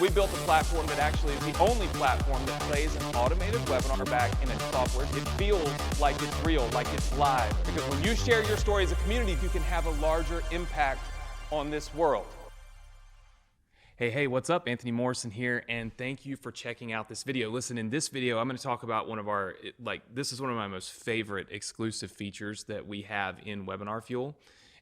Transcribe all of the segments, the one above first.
We built a platform that actually is the only platform that plays an automated webinar back in its software. It feels like it's real, like it's live. Because when you share your story as a community, you can have a larger impact on this world. Hey, what's up? Anthony Morrison here, and thank you for checking out this video. Listen, in this video, I'm going to talk about one of our, this is one of my most favorite exclusive features that we have in WebinarFuel,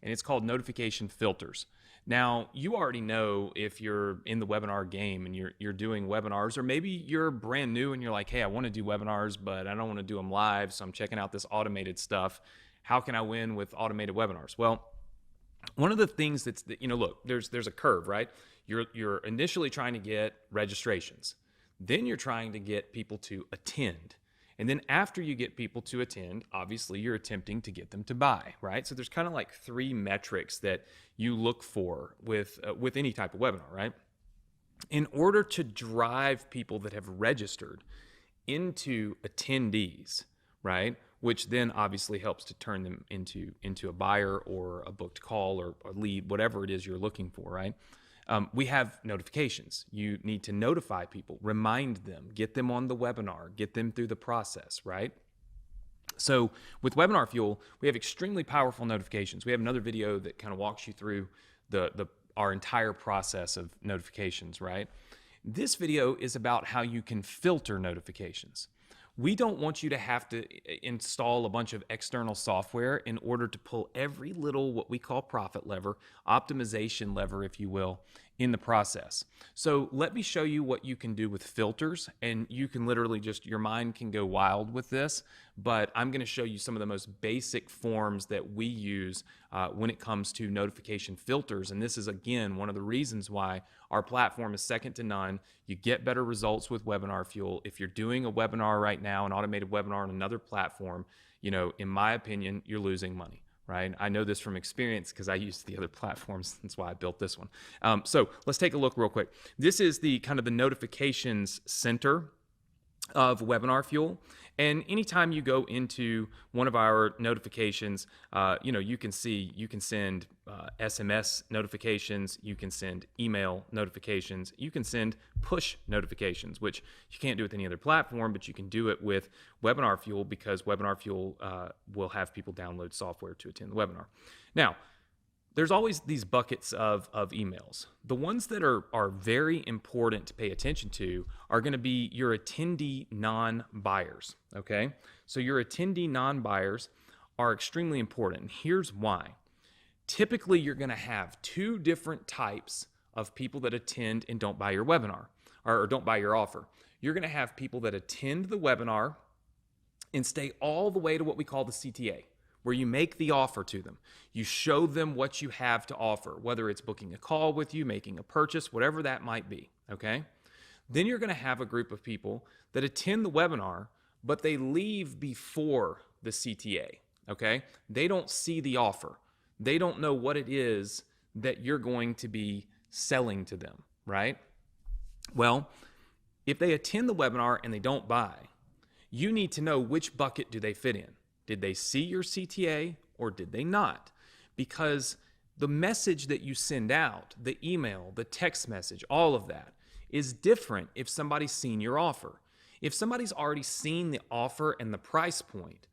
and it's called notification filters. Now, you already know if you're in the webinar game and you're doing webinars, or maybe you're brand new and you're like, hey, I want to do webinars, but I don't want to do them live, so I'm checking out this automated stuff. How can I win with automated webinars? Well, one of the things that's, look, there's a curve, right? You're initially trying to get registrations. Then you're trying to get people to attend. And then after you get people to attend, obviously you're attempting to get them to buy, right? So there's kind of like three metrics that you look for with any type of webinar, right? In order to drive people that have registered into attendees, right? Which then obviously helps to turn them into a buyer or a booked call or a lead, whatever it is you're looking for, right? We have notifications. You need to notify people, remind them, get them on the webinar, get them through the process, right? So with WebinarFuel, we have extremely powerful notifications. We have another video that kind of walks you through our entire process of notifications, right? This video is about how you can filter notifications. We don't want you to have to install a bunch of external software in order to pull every little, what we call profit lever, optimization lever, if you will, in the process. So let me show you what you can do with filters, and you can literally your mind can go wild with this, but I'm going to show you some of the most basic forms that we use when it comes to notification filters. And this is, again, one of the reasons why our platform is second to none. You get better results with WebinarFuel. If you're doing a webinar right now, an automated webinar on another platform, in my opinion, you're losing money. Right? I know this from experience because I used the other platforms. That's why I built this one. So let's take a look real quick. This is the kind of the notifications center of WebinarFuel. And anytime you go into one of our notifications, you can see you can send SMS notifications, you can send email notifications, you can send push notifications, which you can't do with any other platform, but you can do it with WebinarFuel because WebinarFuel will have people download software to attend the webinar. Now, there's always these buckets of emails. The ones that are very important to pay attention to are going to be your attendee non-buyers, okay? So your attendee non-buyers are extremely important. And here's why. Typically, you're going to have two different types of people that attend and don't buy your webinar or don't buy your offer. You're going to have people that attend the webinar and stay all the way to what we call the CTA, where you make the offer to them. You show them what you have to offer, whether it's booking a call with you, making a purchase, whatever that might be, okay? Then you're gonna have a group of people that attend the webinar, but they leave before the CTA, okay? They don't see the offer. They don't know what it is that you're going to be selling to them, right? Well, if they attend the webinar and they don't buy, you need to know which bucket do they fit in. Did they see your CTA or did they not? Because the message that you send out, the email, the text message, all of that is different if somebody's seen your offer. If somebody's already seen the offer and the price point,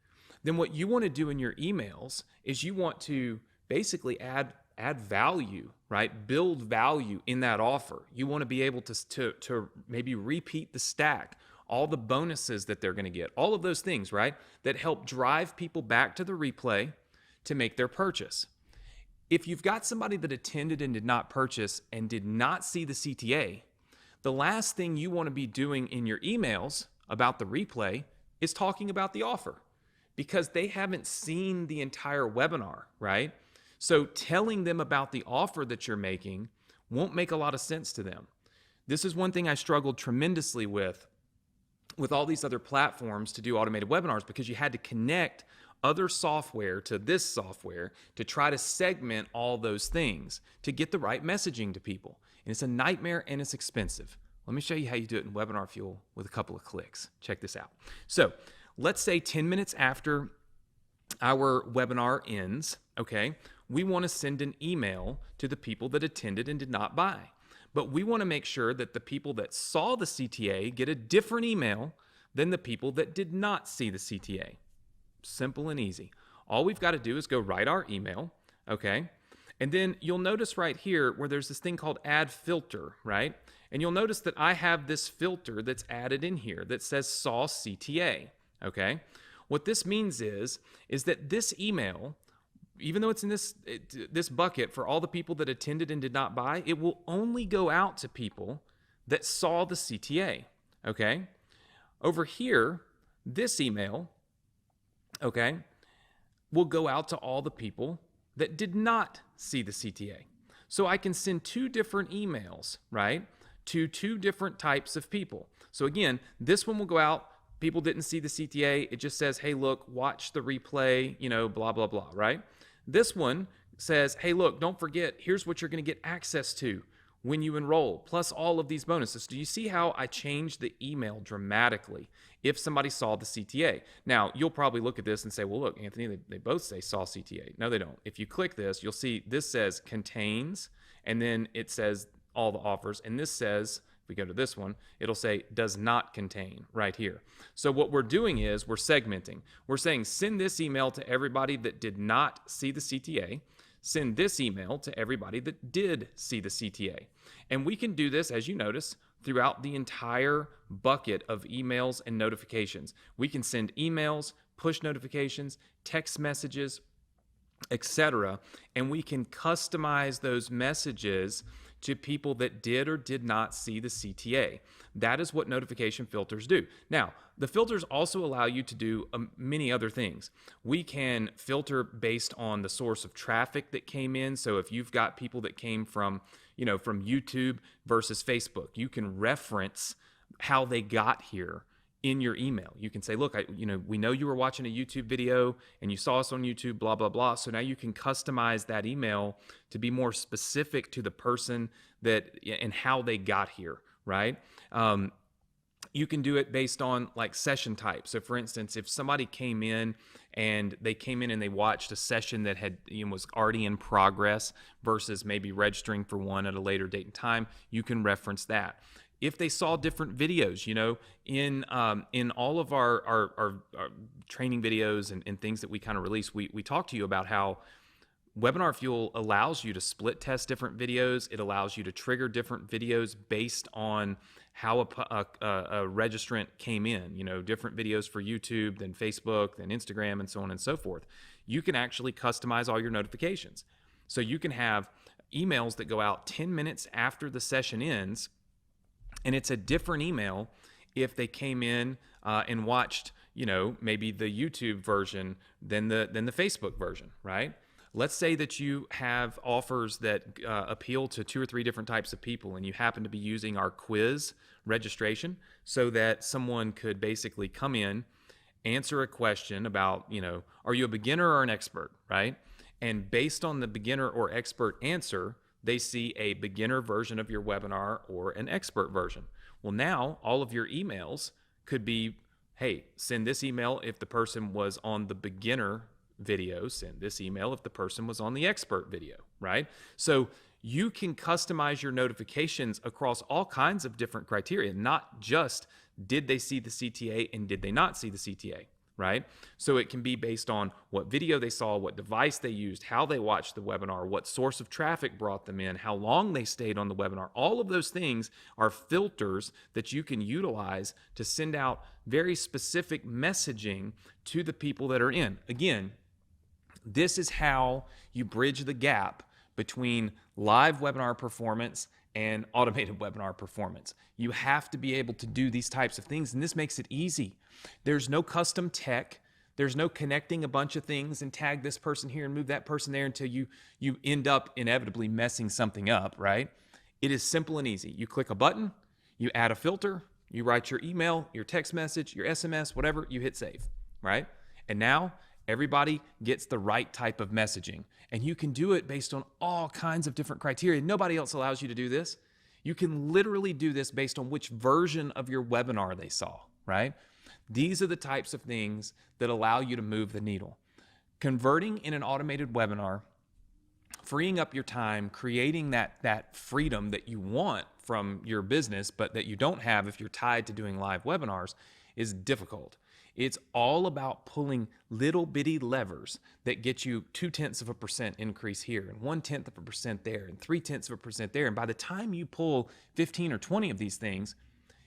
then what you want to do in your emails is you want to basically add value, right? Build value in that offer. You want to be able to maybe repeat the stack, all the bonuses that they're going to get, all of those things, right, that help drive people back to the replay to make their purchase. If you've got somebody that attended and did not purchase and did not see the CTA, the last thing you want to be doing in your emails about the replay is talking about the offer because they haven't seen the entire webinar, right? So telling them about the offer that you're making won't make a lot of sense to them. This is one thing I struggled tremendously with all these other platforms to do automated webinars because you had to connect other software to this software to try to segment all those things to get the right messaging to people. And it's a nightmare and it's expensive. Let me show you how you do it in WebinarFuel with a couple of clicks. Check this out. So let's say 10 minutes after our webinar ends, okay, we want to send an email to the people that attended and did not buy. but we want to make sure that the people that saw the CTA get a different email than the people that did not see the CTA. Simple and easy. All we've got to do is go write our email, okay? And then you'll notice right here where there's this thing called add filter, right? And you'll notice that I have this filter that's added in here that says saw CTA, okay? What this means is that this email, even though it's in this bucket for all the people that attended and did not buy, it will only go out to people that saw the CTA, okay? Over here, this email, okay, will go out to all the people that did not see the CTA. So I can send two different emails, right, to two different types of people. So again, this one will go out, people didn't see the CTA, it just says, hey, look, watch the replay, you know, blah, blah, blah, right? This one says, hey, look, don't forget, here's what you're going to get access to when you enroll, plus all of these bonuses. Do you see how I changed the email dramatically if somebody saw the CTA? Now, you'll probably look at this and say, well, look, Anthony, they both say saw CTA. No, they don't. If you click this, you'll see this says contains, and then it says all the offers, and this says, if we go to this one, it'll say does not contain right here. So what we're doing is we're segmenting. We're saying send this email to everybody that did not see the CTA, send this email to everybody that did see the CTA. And we can do this, as you notice, throughout the entire bucket of emails and notifications. We can send emails, push notifications, text messages, etc. And we can customize those messages to people that did or did not see the CTA. That is what notification filters do. Now, the filters also allow you to do many other things. We can filter based on the source of traffic that came in. So if you've got people that came from, you know, from YouTube versus Facebook, you can reference how they got here in your email. You can say, look, we know you were watching a YouTube video and you saw us on YouTube, blah, blah, blah. So now you can customize that email to be more specific to the person that and how they got here, right? You can do it based on like session type. So for instance, if somebody came in and they watched a session that had, was already in progress versus maybe registering for one at a later date and time, you can reference that. If they saw different videos, in all of our training videos and things that we kind of release, we talk to you about how WebinarFuel allows you to split test different videos. It allows you to trigger different videos based on how a registrant came in, different videos for YouTube than Facebook, than Instagram, and so on and so forth. You can actually customize all your notifications. So you can have emails that go out 10 minutes after the session ends, and it's a different email if they came in and watched, maybe the YouTube version than the Facebook version, right? Let's say that you have offers that appeal to 2 or 3 different types of people, and you happen to be using our quiz registration so that someone could basically come in, answer a question about, are you a beginner or an expert, right? And based on the beginner or expert answer, they see a beginner version of your webinar or an expert version. Well, now all of your emails could be, hey, send this email if the person was on the beginner video, send this email if the person was on the expert video, right? So you can customize your notifications across all kinds of different criteria, not just did they see the CTA and did they not see the CTA, right? So it can be based on what video they saw, what device they used, how they watched the webinar, what source of traffic brought them in, how long they stayed on the webinar. All of those things are filters that you can utilize to send out very specific messaging to the people that are in. Again, this is how you bridge the gap between live webinar performance and automated webinar performance. You have to be able to do these types of things, and this makes it easy. There's no custom tech. There's no connecting a bunch of things and tag this person here and move that person there until you end up inevitably messing something up, right? It is simple and easy. You click a button, you add a filter, you write your email, your text message, your SMS, whatever, you hit save, right? And now everybody gets the right type of messaging. And you can do it based on all kinds of different criteria. Nobody else allows you to do this. You can literally do this based on which version of your webinar they saw, right? These are the types of things that allow you to move the needle. Converting in an automated webinar freeing up your time, creating that freedom that you want from your business, but that you don't have if you're tied to doing live webinars, is difficult. It's all about pulling little bitty levers that get you 0.2% increase here and 0.1% there and 0.3% there. And by the time you pull 15 or 20 of these things,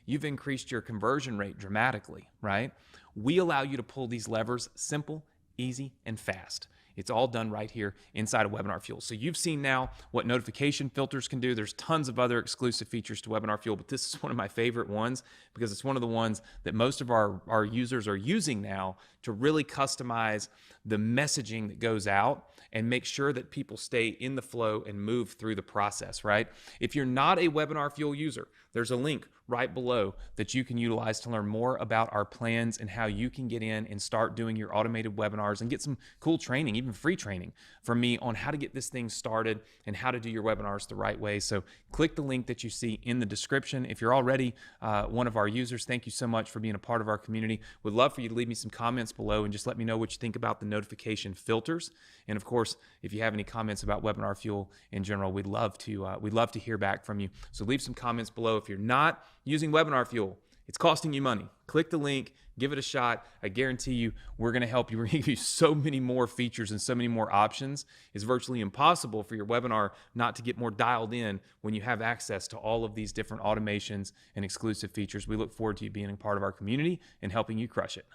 you've increased your conversion rate dramatically, right? We allow you to pull these levers simple, easy, and fast. It's all done right here inside of WebinarFuel. So you've seen now what notification filters can do. There's tons of other exclusive features to WebinarFuel, but this is one of my favorite ones because it's one of the ones that most of our users are using now to really customize the messaging that goes out and make sure that people stay in the flow and move through the process, right? If you're not a WebinarFuel user, there's a link right below that you can utilize to learn more about our plans and how you can get in and start doing your automated webinars and get some cool training, even free training from me on how to get this thing started and how to do your webinars the right way. So click the link that you see in the description. If you're already one of our users, thank you so much for being a part of our community. Would love for you to leave me some comments below and just let me know what you think about the notification filters. And of course, if you have any comments about WebinarFuel in general, we'd love to hear back from you. So leave some comments below. If you're not using WebinarFuel, it's costing you money. Click the link, give it a shot. I guarantee you we're going to help you. We're going to give you so many more features and so many more options. It's virtually impossible for your webinar not to get more dialed in when you have access to all of these different automations and exclusive features. We look forward to you being a part of our community and helping you crush it.